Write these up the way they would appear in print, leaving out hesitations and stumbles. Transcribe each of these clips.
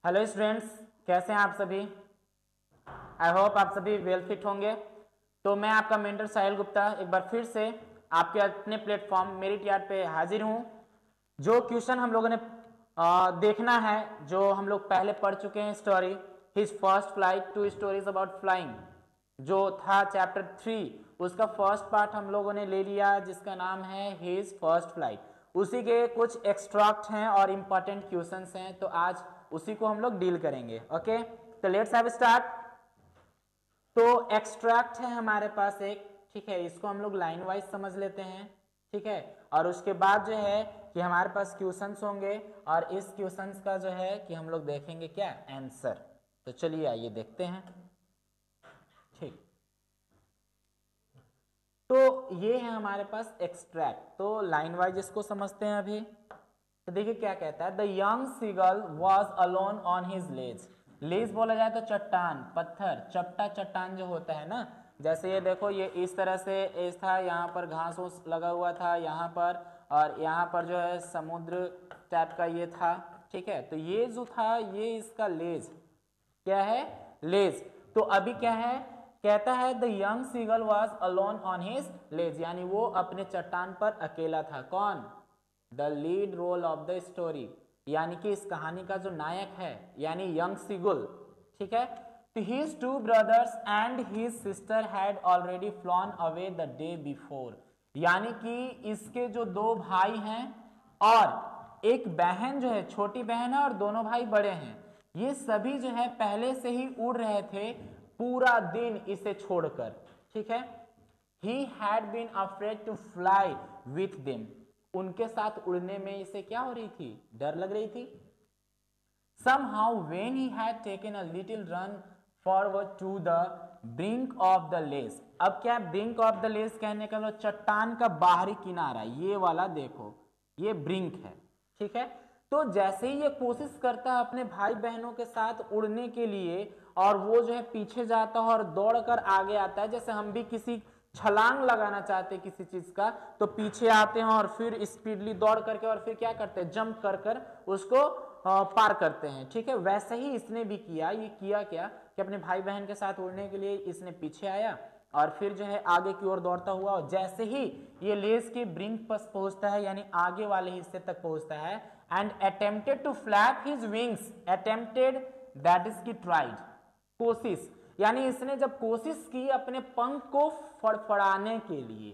Hello students, कैसे हैं आप सभी। आई होप आप सभी वेल फिट होंगे। तो मैं आपका मेंटर साहिल गुप्ता एक बार फिर से आपके अपने प्लेटफॉर्म मेरिट यार्ड पे हाजिर हूं। जो क्वेश्चन हम लोगों ने देखना है, जो हम लोग पहले पढ़ चुके हैं, story his first flight, 2 stories about flying, जो था चैप्टर 3, उसका फर्स्ट पार्ट हम लोगों ने ले लिया जिसका नाम है हिज फर्स्ट फ्लाइट। उसी के कुछ एक्सट्रैक्ट हैं और इंपॉर्टेंट क्वेश्चंस हैं, तो आज उसी को हम लोग डील करेंगे। ओके, तो लेट्स हैव स्टार्ट। तो एक्सट्रैक्ट है हमारे पास एक, ठीक है, इसको हम लोग लाइन वाइज समझ लेते हैं, ठीक है। और उसके बाद जो है कि हमारे पास क्वेश्चंस होंगे और इस क्वेश्चंस का जो है कि हम लोग देखेंगे क्या आंसर। तो चलिए आइए देखते हैं, ठीक। तो ये है हमारे पास एक्सट्रैक्ट, तो लाइन वाइज इसको समझते हैं अभी। तो देखिए क्या कहता है, the young seagull was alone on his ledge. Ledge बोला जाए तो चट्टान, पत्थर, चपटा चट्टान जो होता है ना, जैसे ये देखो, ये इस तरह से एज था, यहाँ पर घास फूस लगा हुआ था यहाँ पर, और यहाँ पर जो है समुद्र टाइप का ये था, ठीक है। तो ये जो था ये इसका लेज, क्या है, लेज। तो अभी क्या है, कहता है the young seagull was alone on his ledge, यानी वो अपने चट्टान पर अकेला था। कौन, the lead role of the story, यानी कि इस कहानी का जो नायक है यानी यंग सीगुल, ठीक है। तो his 2 brothers and his sister had already flown away the day before, यानी कि इसके जो 2 भाई हैं और एक बहन जो है, छोटी बहन है, और दोनों भाई बड़े हैं, ये सभी जो है पहले से ही उड़ रहे थे पूरा दिन इसे छोड़कर, ठीक है। He had been afraid to fly with them, उनके साथ उड़ने में इसे क्या हो रही थी, डर लग रही थी। Somehow when he had taken a little run forward to the brink of the lace, अब क्या brink of the lace कहने का मतलब चट्टान का बाहरी किनारा, ये वाला देखो, ये ब्रिंक है, ठीक है। तो जैसे ही ये कोशिश करता है अपने भाई बहनों के साथ उड़ने के लिए, और वो जो है पीछे जाता है और दौड़कर आगे आता है, जैसे हम भी किसी छलांग लगाना चाहते हैं किसी चीज का, तो पीछे आते हैं और फिर स्पीडली दौड़ करके और फिर क्या करते हैं, जंप कर कर उसको पार करते हैं, ठीक है। वैसे ही इसने भी किया। ये किया क्या कि अपने भाई बहन के साथ उड़ने के लिए इसने पीछे आया और फिर जो है आगे की ओर दौड़ता हुआ, और जैसे ही ये लेस के ब्रिंक पर पहुंचता है, यानी आगे वाले हिस्से तक पहुंचता है, and attempted to flap his wings, attempted that is की ट्राइड, कोशिश, यानी इसने जब कोशिश की अपने पंख को फड़फड़ाने के लिए,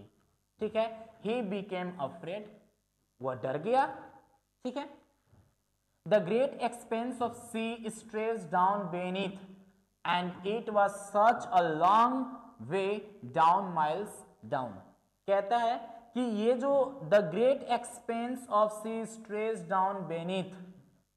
ठीक है, ही बिकेम अफ्रेड, वह डर गया, ठीक है। The great expanse of sea stretch down beneath and it was such a long way down, miles down. कहता है कि ये जो the great expanse of sea stretch down beneath,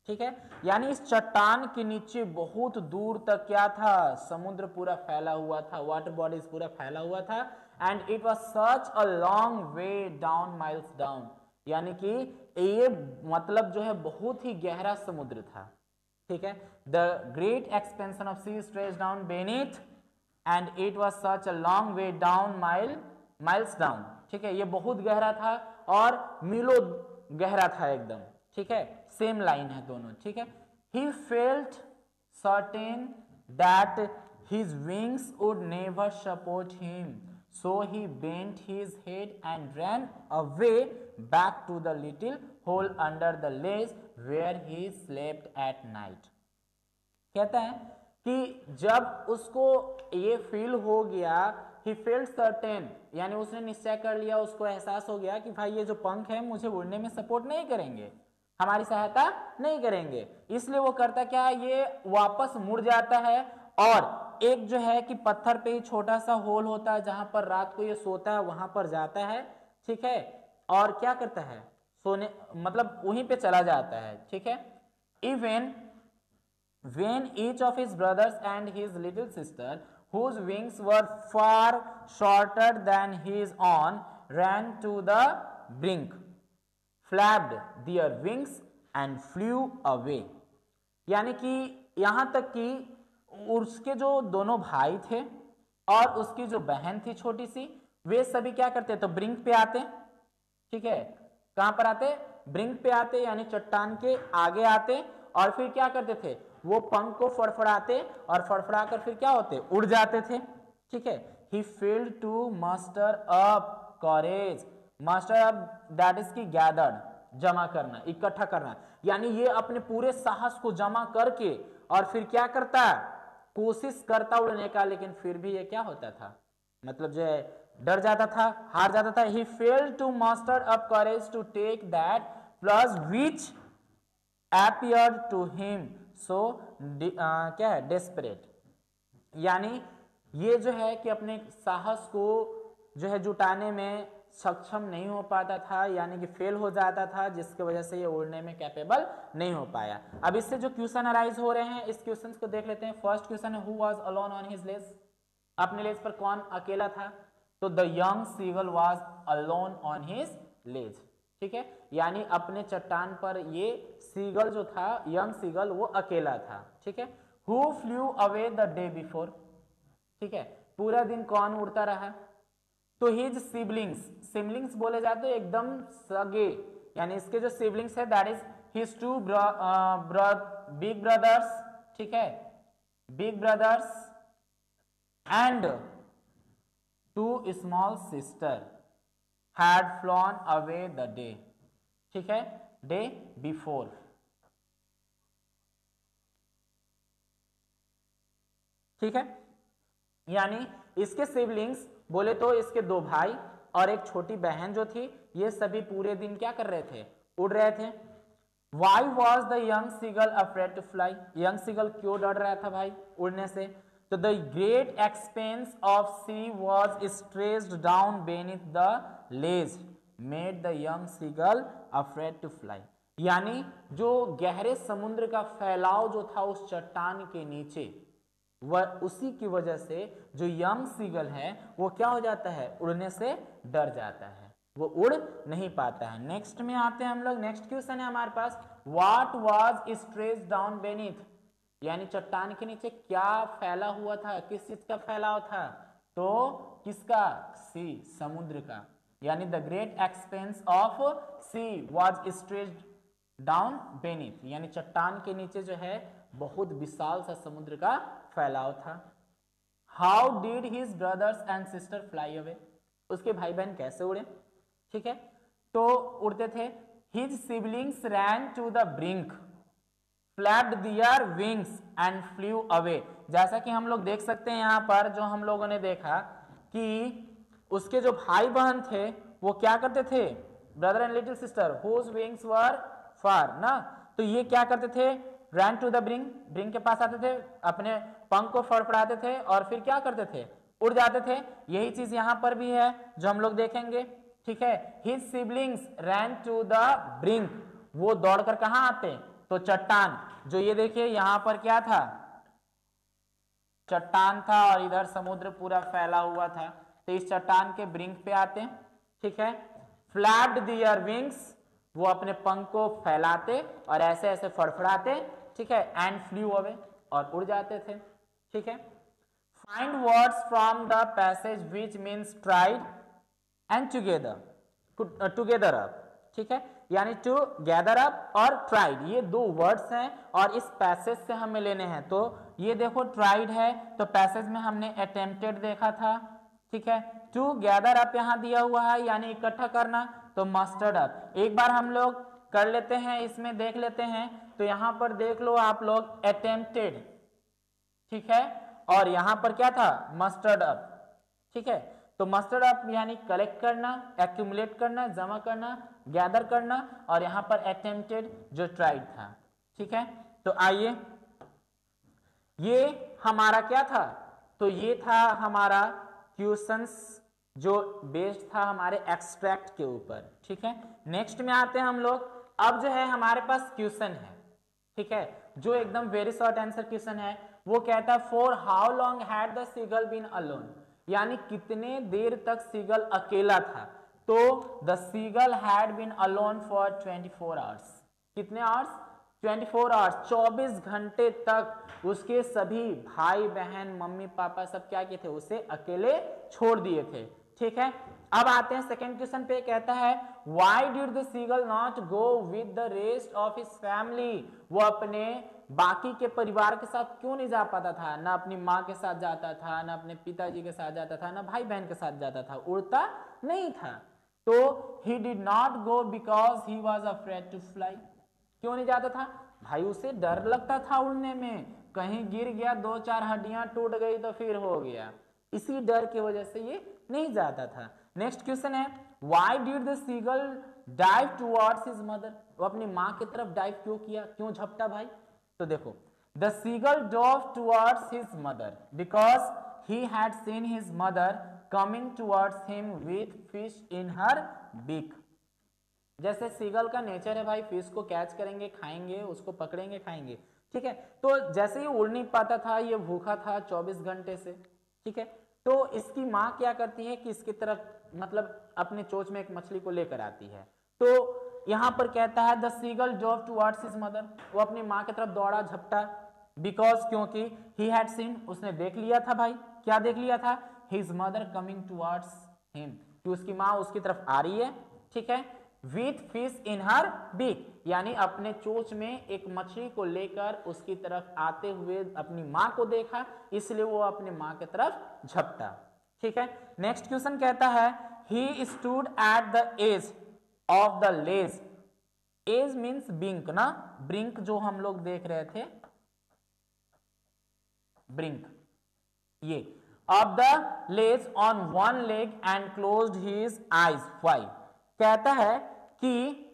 ठीक है, यानी इस चट्टान के नीचे बहुत दूर तक क्या था, समुद्र पूरा फैला हुआ था, वाटर बॉडीज पूरा फैला हुआ था, and it was such a long way down, miles down, यानी कि ये मतलब जो है बहुत ही गहरा समुद्र था, ठीक है। The great expansion of sea stretch down beneath and it was such a long way down, miles down, ठीक है। ये बहुत गहरा था और मीलों गहरा था एकदम, ठीक है। सेम लाइन है दोनों, ठीक है। He felt certain that his wings would never support him, so he bent his head and ran away back to the little hole under the ledge where he slept at night. कहता है कि जब उसको ये feel हो गया, ही felt certain, यानी उसने निश्चय कर लिया, उसको एहसास हो गया कि भाई ये जो पंख है मुझे उड़ने में सपोर्ट नहीं करेंगे, हमारी सहायता नहीं करेंगे, इसलिए वो करता क्या है, ये वापस मुड़ जाता है और एक जो है कि पत्थर पे ही छोटा सा होल होता है जहां पर रात को ये सोता है, वहां पर जाता है, ठीक है। और क्या करता है, सोने मतलब वहीं पे चला जाता है, ठीक है। Even when each of his brothers and his little sister, whose wings were far shorter than his own, ran to the brink, flapped their wings and flew away, यानी कि यहां तक कि उसके जो दोनों भाई थे और उसकी जो बहन थी छोटी सी, वे सभी क्या करते, तो ब्रिंक पे आते, ठीक है। कहां पर आते, ब्रिंक पे आते, यानी चट्टान के आगे आते, और फिर क्या करते थे, वो पंख को फड़फड़ाते और फड़फड़ा कर फिर क्या होते, उड़ जाते थे। ठीक है, he failed to master up courage, master up that is की गैदर्ड, जमा करना, इकट्ठा करना, यानी ये अपने पूरे साहस को जमा करके और फिर क्या करता, कोशिश करता उड़ने का, लेकिन फिर भी ये क्या होता था, मतलब जो है डर जाता था, हार जाता था। he failed to muster up courage to take that plus which appeared to him so क्या है, desperate, यानी ये जो है कि अपने साहस को जो है जुटाने में सक्षम नहीं हो पाता था, यानी कि फेल हो जाता था, जिसकी वजह से ये उड़ने में कैपेबल नहीं हो पाया। अब इससे जो क्वेश्चन अराइज हो रहे हैं, इस क्वेश्चन को देख लेते हैं। फर्स्ट क्वेश्चन है, who was alone on his ledge, अपने लेज पर कौन अकेला था, तो the young seagull was alone on his ledge. ठीक है, यानी अपने चट्टान पर ये सीगल जो था, यंग सीगल, वो अकेला था। ठीक है, who flu away the day before, ठीक है, पूरा दिन कौन उड़ता रहा, तो हिज सिबलिंग्स, सिबलिंग्स बोले जाते हैं एकदम सगे, यानी इसके जो सिबलिंग्स है that is his two big brothers, ठीक है, big brothers and two small sister had flown away the day, ठीक है, डे बिफोर। ठीक है, यानी इसके सिबलिंग्स बोले तो इसके दो भाई और एक छोटी बहन जो थी, ये सभी पूरे दिन क्या कर रहे थे, उड़ रहे थे। Why was the young seagull afraid to fly? Young seagull क्यों डर रहा था भाई उड़ने से, तो the great expanse of sea was stretched down beneath the ledge made the young seagull afraid to fly, यानी जो गहरे समुद्र का फैलाव जो था उस चट्टान के नीचे, वह उसी की वजह से जो यंग सीगल है वो क्या हो जाता है, उड़ने से डर जाता है, वो उड़ नहीं पाता है। नेक्स्ट में आते हैं हम लोग, नेक्स्ट क्वेश्चन है हमारे पास, what was stretched down beneath, यानी चट्टान के नीचे क्या फैला हुआ था, किस चीज का फैलाव था, तो किसका, सी, समुद्र का, यानी the great expanse of she was stretched down beneath, यानी चट्टान के नीचे जो है बहुत विशाल सा समुद्र का फैलाव था। How did his brothers and sister fly away, उसके भाई बहन कैसे उड़े, ठीक है, तो उड़ते थे। His siblings ran to the brink flapped their wings and flew away, जैसा कि हम लोग देख सकते हैं यहाँ पर, जो हम लोगों ने देखा कि उसके जो भाई बहन थे वो क्या करते थे, brother and little sister whose wings were far ना, तो ये क्या करते थे, ran to the brink, brink के पास आते थे, अपने पंख को फड़फड़ाते थे और फिर क्या करते थे, उड़ जाते थे। यही चीज यहां पर भी है जो हम लोग देखेंगे। ठीक है, his siblings ran to the brink, वो दौड़कर कहां आते, तो चट्टान, जो ये देखिए यहां पर क्या था, चट्टान था और इधर समुद्र पूरा फैला हुआ था, तो इस चट्टान के ब्रिंक पे आते। ठीक है, फ्लैप्ड देयर विंग्स, वो अपने पंख को फैलाते और ऐसे ऐसे फड़फड़ाते, ठीक है, एंड फ्लू अवे, और उड़ जाते थे। ठीक है, find words from the passage which means tried and together, together up, ठीक है, यानी टू गैदर अप और ट्राइड, ये दो वर्ड्स हैं और इस पैसेज से हमें लेने हैं। तो ये देखो ट्राइड है, तो पैसेज में हमने अटेम्प्टेड देखा था। ठीक है, टू गैदर अप यहां दिया हुआ है, यानी इकट्ठा करना, तो मस्टर्ड अप। एक बार हम लोग कर लेते हैं, इसमें देख लेते हैं, तो यहां पर देख लो आप लोग अटेम्प्टेड, ठीक है, और यहां पर क्या था, मस्टर्ड अप। ठीक है, तो मस्टर्ड अप यानी कलेक्ट करना, एक्यूमुलेट करना, जमा करना, गैदर करना, और यहां पर अटेम्प्टेड जो ट्राइड था। ठीक है, तो आइए, ये हमारा क्या था, तो ये था हमारा क्वेश्चंस जो बेस्ड था हमारे एक्सट्रैक्ट के ऊपर। ठीक है, नेक्स्ट में आते हैं हम लोग। अब जो है हमारे पास क्वेश्चन है, ठीक है, जो एकदम वेरी शॉर्ट आंसर क्वेश्चन है, वो कहता है for how long had the seagull been alone, यानी कितने देर तक सीगल अकेला था, तो the seagull had been alone for 24 hours, कितने आवर्स, 24 आवर्स, 24 घंटे तक उसके सभी भाई बहन मम्मी पापा सब क्या किए थे, उसे अकेले छोड़ दिए थे। ठीक है, अब आते हैं सेकेंड क्वेश्चन पे, कहता है why did the seagull not go with the rest of his family, वो अपने बाकी के परिवार के साथ क्यों नहीं जा पाता था, ना अपनी माँ के साथ जाता था, ना अपने पिताजी के साथ जाता था, ना भाई बहन के साथ जाता था, उड़ता नहीं था। तो he did not go because he was afraid to fly, क्यों नहीं जाता था भाई, उसे डर लगता था उड़ने में, कहीं गिर गया, दो चार हड्डियां टूट गई तो फिर हो गया, इसी डर की वजह से ये नहीं जाता था। नेक्स्ट क्वेश्चन है why did the seagull dive towards his mother, वो अपनी माँ की तरफ डाइव क्यों किया, क्यों झपटा भाई, तो देखो the seagull dove towards his mother because he had seen his mother coming towards him with fish in her beak. जैसे सीगल का नेचर है भाई, फिश को कैच करेंगे खाएंगे, उसको पकड़ेंगे खाएंगे, ठीक है। तो जैसे ही उड़ नहीं पाता था, ये भूखा था 24 घंटे से, ठीक है, तो इसकी माँ क्या करती है कि इसकी तरफ मतलब अपने चोंच में एक मछली को लेकर आती है। तो यहां पर कहता है the seagull dove towards his mother, वो अपनी माँ की तरफ दौड़ा झपटा, बिकॉज क्योंकि ही हैड सीन, उसने देख लिया था भाई, क्या देख लिया था, his mother coming towards him, कि उसकी माँ उसकी तरफ आ रही है, ठीक है, with fish in her beak, यानी अपने चोंच में एक मछली को लेकर उसकी तरफ आते हुए अपनी माँ को देखा, इसलिए वो अपनी माँ की तरफ झपटा, ठीक है। नेक्स्ट क्वेश्चन कहता है he stood at the edge of the ledge, edge means brink ना, ब्रिंक जो हम लोग देख रहे थे, ब्रिंक, ये of the ledge on one leg and closed his eyes, why, कहता है कि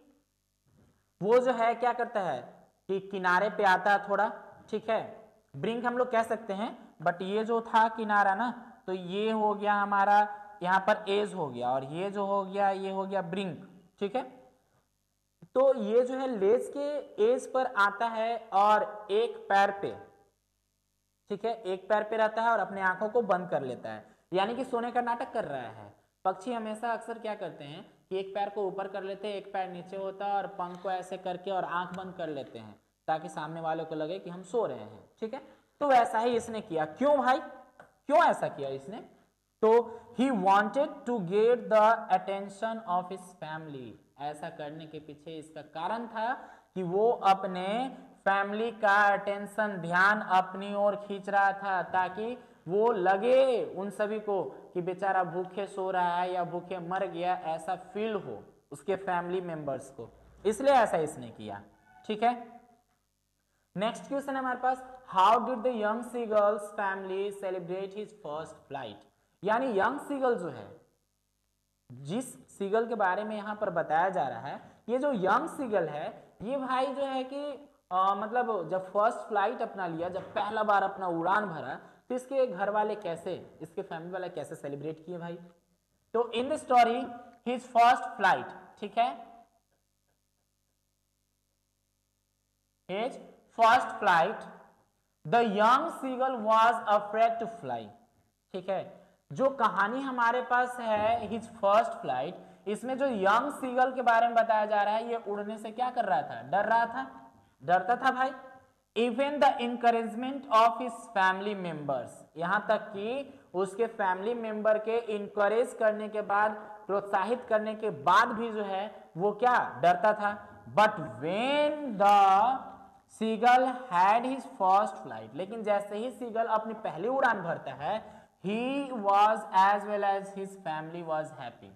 वो जो है क्या करता है कि किनारे पे आता है थोड़ा, ठीक है, ब्रिंक हम लोग कह सकते हैं, बट ये जो था किनारा ना, तो ये हो गया हमारा यहाँ पर एज हो गया, और ये जो हो गया ये हो गया ब्रिंक, ठीक है। तो ये जो है लेज के एज पर आता है और एक पैर पे, ठीक है, एक पैर पे रहता है और अपने आंखों को बंद कर लेता है, यानी कि सोने का नाटक कर रहा है। पक्षी हमेशा अक्सर क्या करते हैं कि एक पैर को ऊपर कर लेते हैं, एक पैर नीचे होता है, और पंख को ऐसे करके और आंख बंद कर लेते हैं ताकि सामने वाले को लगे कि हम सो रहे हैं, ठीक है। तो वैसा ही इसने किया, क्यों भाई, क्यों ऐसा किया इसने, तो he wanted to get the attention of his family, ऐसा करने के पीछे इसका कारण था कि वो अपने फैमिली का अटेंशन, ध्यान अपनी ओर खींच रहा था, ताकि वो लगे उन सभी को कि बेचारा भूखे सो रहा है या भूखे मर गया, ऐसा फील हो उसके फैमिली मेंबर्स को, इसलिए ऐसा इसने किया, ठीक है। नेक्स्ट क्वेश्चन है हमारे पास how did the young seagull's family celebrate his first flight, यानी यंग सीगल जो है, जिस सीगल के बारे में यहां पर बताया जा रहा है, ये जो यंग सीगल है, ये भाई जो है कि मतलब जब फर्स्ट फ्लाइट अपना लिया, जब पहला बार अपना उड़ान भरा, तो इसके घर वाले कैसे, इसके फैमिली वाले कैसे सेलिब्रेट किए भाई, तो in the story his first flight, ठीक है, his first flight the young seagull was afraid to fly, ठीक है। जो कहानी हमारे पास है हिज फर्स्ट फ्लाइट, इसमें जो यंग सीगल के बारे में बताया जा रहा है, ये उड़ने से क्या कर रहा था, डर रहा था, डरता था भाई। Even the encouragement of his family members, यहां तक कि उसके फैमिली मेंबर के इंकरेज करने के बाद, प्रोत्साहित करने के बाद भी जो है वो क्या डरता था। But when the seagull had his first flight, लेकिन जैसे ही सीगल अपनी पहली उड़ान भरता है, he was as well as his family was happy,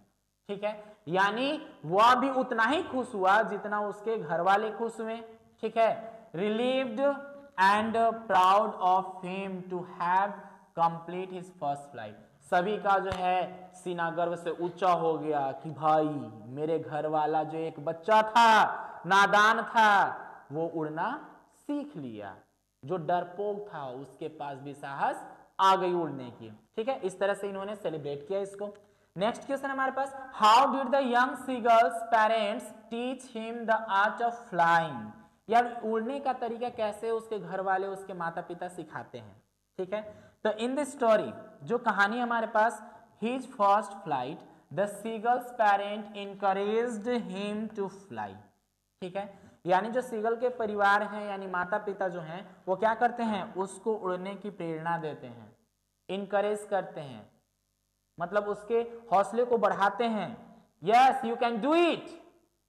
ठीक है, यानी वह भी उतना ही खुश हुआ जितना उसके घर वाले खुश हुए, ठीक है। Relieved and proud of him to have complete his first flight, सभी का जो है सीना गर्व से ऊंचा हो गया कि भाई मेरे घर वाला जो एक बच्चा था, नादान था, वो उड़ना सीख लिया, जो डरपोक था उसके पास भी साहस आ गई उड़ने की, ठीक है। इस तरह से इन्होंने सेलिब्रेट किया इसको। नेक्स्ट क्वेश्चन हमारे पास how did the young seagull's parents teach him the art of flying, यार उड़ने का तरीका कैसे उसके घर वाले, उसके माता पिता सिखाते हैं, ठीक है। तो इन दिस स्टोरी, जो कहानी हमारे पास his first flight, the seagull's parent encouraged him to fly, ठीक है, यानी जो सीगल के परिवार हैं, यानी माता पिता जो हैं, वो क्या करते हैं, उसको उड़ने की प्रेरणा देते हैं, इनकरेज करते हैं, मतलब उसके हौसले को बढ़ाते हैं। Yes you can do it.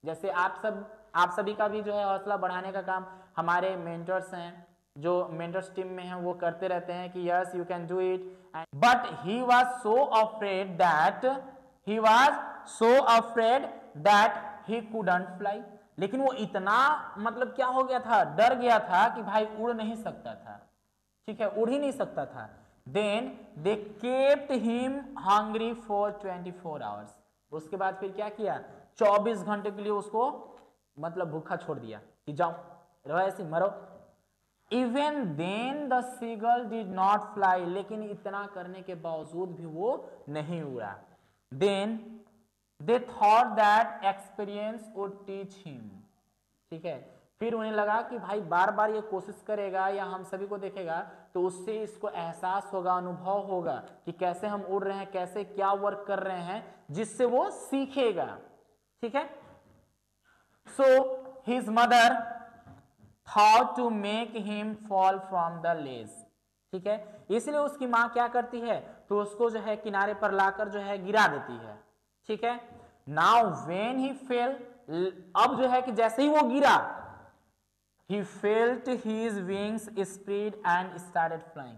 जैसे आप सभी का भी जो है हौसला बढ़ाने का काम हमारे मेंटर्स हैं, जो मेंटर्स टीम में हैं, वो करते रहते हैं कि yes you can do it. But he was so afraid that he couldn't fly. लेकिन वो इतना मतलब क्या हो गया था, डर गया था कि भाई उड़ नहीं सकता था, ठीक है, उड़ ही नहीं सकता था। Then they kept him hungry for 24 hours. उसके बाद फिर क्या किया, 24 घंटे के लिए उसको मतलब भूखा छोड़ दिया कि जाओ रहो ऐसे मरो। Even then the seagull did not fly. लेकिन इतना करने के बावजूद भी वो नहीं उड़ा। Then they thought that experience would teach him. ठीक है, फिर उन्हें लगा कि भाई बार बार ये कोशिश करेगा या हम सभी को देखेगा तो उससे इसको एहसास होगा, अनुभव होगा कि कैसे हम उड़ रहे हैं, कैसे क्या वर्क कर रहे हैं, जिससे वो सीखेगा। ठीक है, so his mother thought to make him fall from the ledge. ठीक है, इसलिए उसकी मां क्या करती है, तो उसको जो है किनारे पर लाकर जो है गिरा देती है। ठीक है, नाउ व्हेन ही फेल, अब जो है कि जैसे ही वो गिरा, he felt his wings spread and started flying।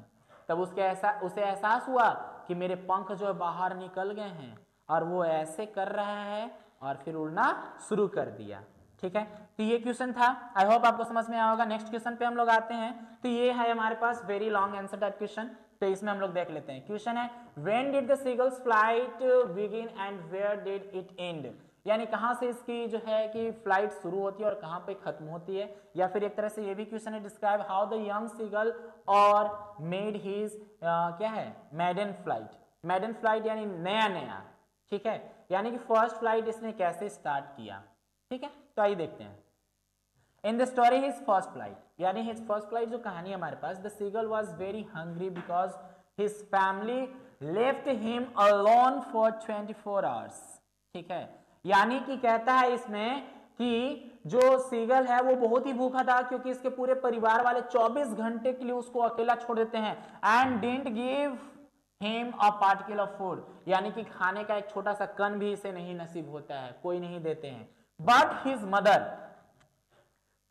तब उसे एहसास हुआ कि मेरे पंख जो है बाहर निकल गए हैं, और वो ऐसे कर रहा है और फिर उड़ना शुरू कर दिया। ठीक है, तो ये क्वेश्चन था, आई होप आपको समझ में आया होगा। नेक्स्ट क्वेश्चन पे हम लोग आते हैं। तो ये है हमारे पास very long answer type question, तो इसमें हम लोग देख लेते हैं। क्वेश्चन है when did the seagull's flight begin and where did it end. यानी कहां से इसकी जो है कि फ्लाइट शुरू होती है और कहां पे खत्म होती है। या फिर एक तरह से ये भी क्वेश्चन है describe how the young seagull और मेड हिज क्या है मैडन फ्लाइट। मैडन फ्लाइट यानी नया नया, ठीक है, यानी कि फर्स्ट फ्लाइट इसने कैसे स्टार्ट किया। ठीक है, तो आइए देखते हैं। In the story his first flight, यानी हिज फर्स्ट फ्लाइट जो कहानी हमारे पास, the seagull was very hungry because his family left him alone for 24 hours. ठीक है, यानी कि कहता है इसमें कि जो सीगल है वो बहुत ही भूखा था, क्योंकि इसके पूरे परिवार वाले 24 घंटे के लिए उसको अकेला छोड़ देते हैं। And didn't give him a particle of food, यानी कि खाने का एक छोटा सा कण भी इसे नहीं नसीब होता है, कोई नहीं देते हैं। But his mother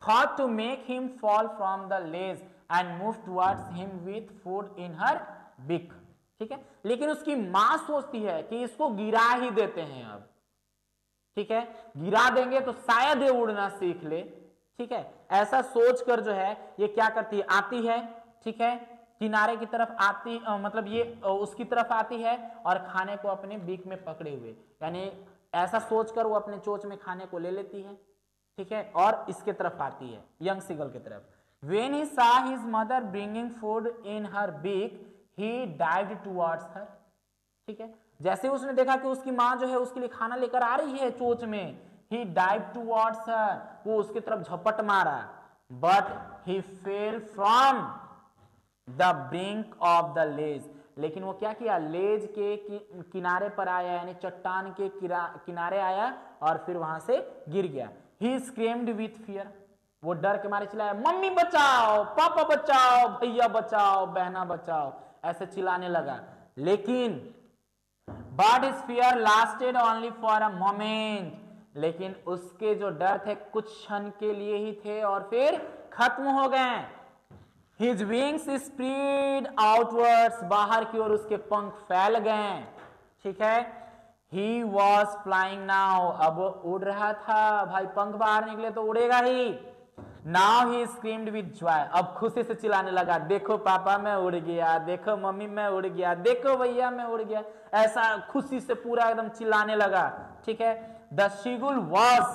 thought to make him fall from the ledge and move towards him with food in her beak. ठीक है, लेकिन उसकी मां सोचती है कि इसको गिरा ही देते हैं अब। ठीक है, गिरा देंगे तो शायद ये उड़ना सीख ले। ठीक है, ऐसा सोचकर जो है ये क्या करती है, आती है। ठीक है, किनारे की तरफ आती मतलब ये उसकी तरफ आती है और खाने को अपने बीक में पकड़े हुए, यानी ऐसा सोचकर वो अपने चोंच में खाने को ले लेती है। ठीक है, और इसके तरफ आती है यंग सीगल की तरफ। When he saw his mother bringing food in her beak, he dived towards her। ठीक है, जैसे उसने देखा कि उसकी मां जो है उसके लिए खाना लेकर आ रही है चोंच में, he dived towards her, वो उसकी तरफ झपट मारा। But he fell from the brink of the ledge, लेकिन वो क्या किया, लेज के किनारे पर आया, यानी चट्टान के किनारे आया और फिर वहां से गिर गया। He screamed with fear, वो डर के मारे चिल्लाया, मम्मी बचाओ, पापा बचाओ, भैया बचाओ, बहना बचाओ, ऐसे चिल्लाने लगा। लेकिन But his fear lasted only for a moment, लेकिन उसके जो डर थे कुछ क्षण के लिए ही थे और फिर खत्म हो गए। His wings spread outwards, बाहर की ओर उसके पंख फैल गए। ठीक है, He was flying now, अब वो उड़ रहा था भाई, पंख बाहर निकले तो उड़ेगा ही। Now he screamed with joy, अब खुशी से चिल्लाने लगा, देखो पापा मैं उड़ गया, देखो मम्मी मैं उड़ गया, देखो भैया मैं उड़ गया, ऐसा खुशी से पूरा एकदम चिल्लाने लगा। ठीक है, The seagull was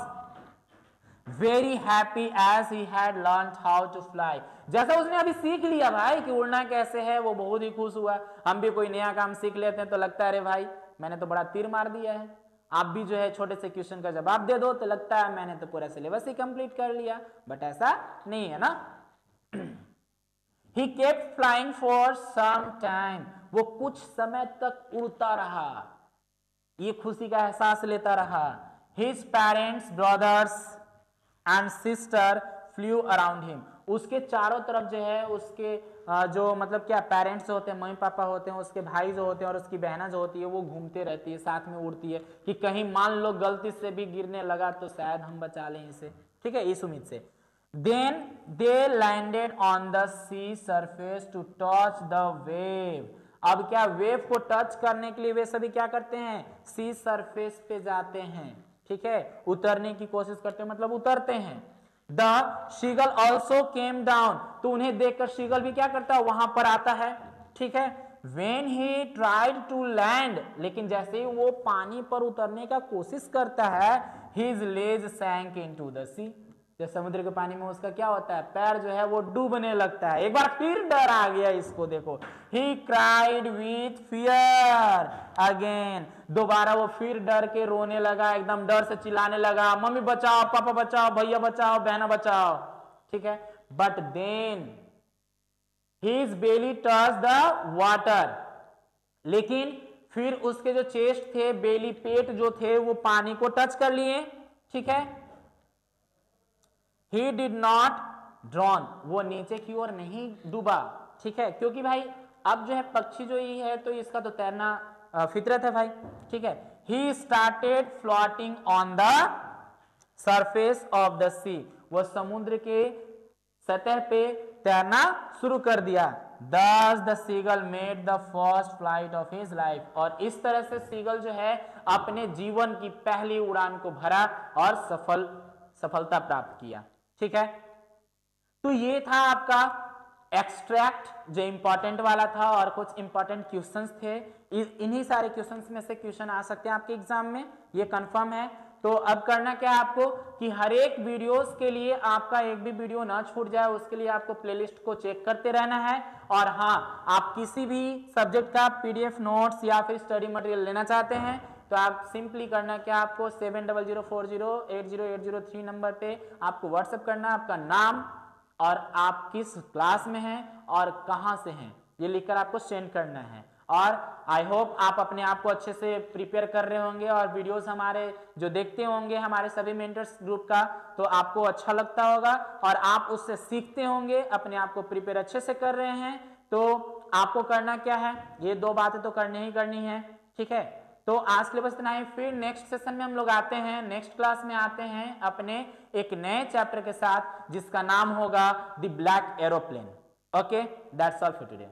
very happy as he had learned how to fly, जैसा उसने अभी सीख लिया भाई कि उड़ना कैसे है, वो बहुत ही खुश हुआ। हम भी कोई नया काम सीख लेते हैं तो लगता है अरे भाई मैंने तो बड़ा तीर मार दिया है। आप भी जो है छोटे से क्वेश्चन का जवाब दे दो तो लगता है मैंने तो पूरा सिलेबस ही कंप्लीट कर लिया, बट ऐसा नहीं है ना। He kept flying for some time, वो कुछ समय तक उड़ता रहा, ये खुशी का एहसास लेता रहा। His parents, brothers and sister flew around him, उसके चारों तरफ जो है उसके जो मतलब क्या पेरेंट्स होते हैं, मम्मी पापा होते हैं, उसके भाई जो होते हैं और उसकी बहना जो होती है वो घूमते रहती है, साथ में उड़ती है कि कहीं मान लो गलती से भी गिरने लगा तो शायद हम बचा लें इसे, ठीक है, इस उम्मीद से। Then they landed on the sea surface to touch the wave. अब क्या वेव को टच करने के लिए वे सभी क्या करते हैं, सी सरफेस पे जाते हैं, ठीक है, उतरने की कोशिश करते हैं, मतलब उतरते हैं। The Seagull also came down, तो उन्हें देखकर शीगल भी क्या करता है, वहां पर आता है, ठीक है। When he tried to land, लेकिन जैसे ही वो पानी पर उतरने का कोशिश करता है, his legs sank into the sea, जब समुद्र के पानी में उसका क्या होता है, पैर जो है वो डूबने लगता है। एक बार फिर डर आ गया इसको, देखो, he cried with fear again, दोबारा वो फिर डर के रोने लगा, एकदम डर से चिल्लाने लगा, मम्मी बचाओ, पापा बचाओ, भैया बचाओ, बहना बचाओ, ठीक है। But then his belly touched the water, लेकिन फिर उसके जो चेस्ट थे, बेली पेट जो थे वो पानी को टच कर लिए, ठीक है। He did not drown, वो नीचे की ओर नहीं डूबा, ठीक है, क्योंकि भाई अब जो है पक्षी जो ही है तो इसका तो तैरना फितरत है भाई, ठीक है। He started floating on the surface of the sea, वो समुद्र के सतह पे तैरना शुरू कर दिया। Thus the seagull made the first flight of his life, और इस तरह से सीगल जो है अपने जीवन की पहली उड़ान को भरा और सफलता प्राप्त किया, ठीक है। तो ये था आपका एक्सट्रैक्ट जो इंपॉर्टेंट वाला था, और कुछ इंपॉर्टेंट क्वेश्चंस थे, इन्हीं सारे क्वेश्चंस में से क्वेश्चन आ सकते हैं आपके एग्जाम में, ये कंफर्म है। तो अब करना क्या है आपको कि हर एक वीडियोस के लिए आपका एक भी वीडियो ना छूट जाए, उसके लिए आपको प्लेलिस्ट को चेक करते रहना है। और हाँ, आप किसी भी सब्जेक्ट का पीडीएफ नोट्स या फिर स्टडी मटेरियल लेना चाहते हैं तो आप सिंपली करना क्या, आपको 7004080803 नंबर पे आपको व्हाट्सएप करना, आपका नाम और आप किस क्लास में हैं और कहां से हैं ये लिखकर आपको सेंड करना है। और आई होप आप अपने आप को अच्छे से प्रिपेयर कर रहे होंगे, और वीडियोस हमारे जो देखते होंगे हमारे सभी मेंटर्स ग्रुप का, तो आपको अच्छा लगता होगा और आप उससे सीखते होंगे, अपने आप को प्रिपेयर अच्छे से कर रहे हैं। तो आपको करना क्या है, ये दो बातें तो करनी ही करनी है, ठीक है। तो आज के लिए बस इतना ही, फिर नेक्स्ट सेशन में हम लोग आते हैं, नेक्स्ट क्लास में आते हैं अपने एक नए चैप्टर के साथ जिसका नाम होगा the black aeroplane. Okay, that's all for today.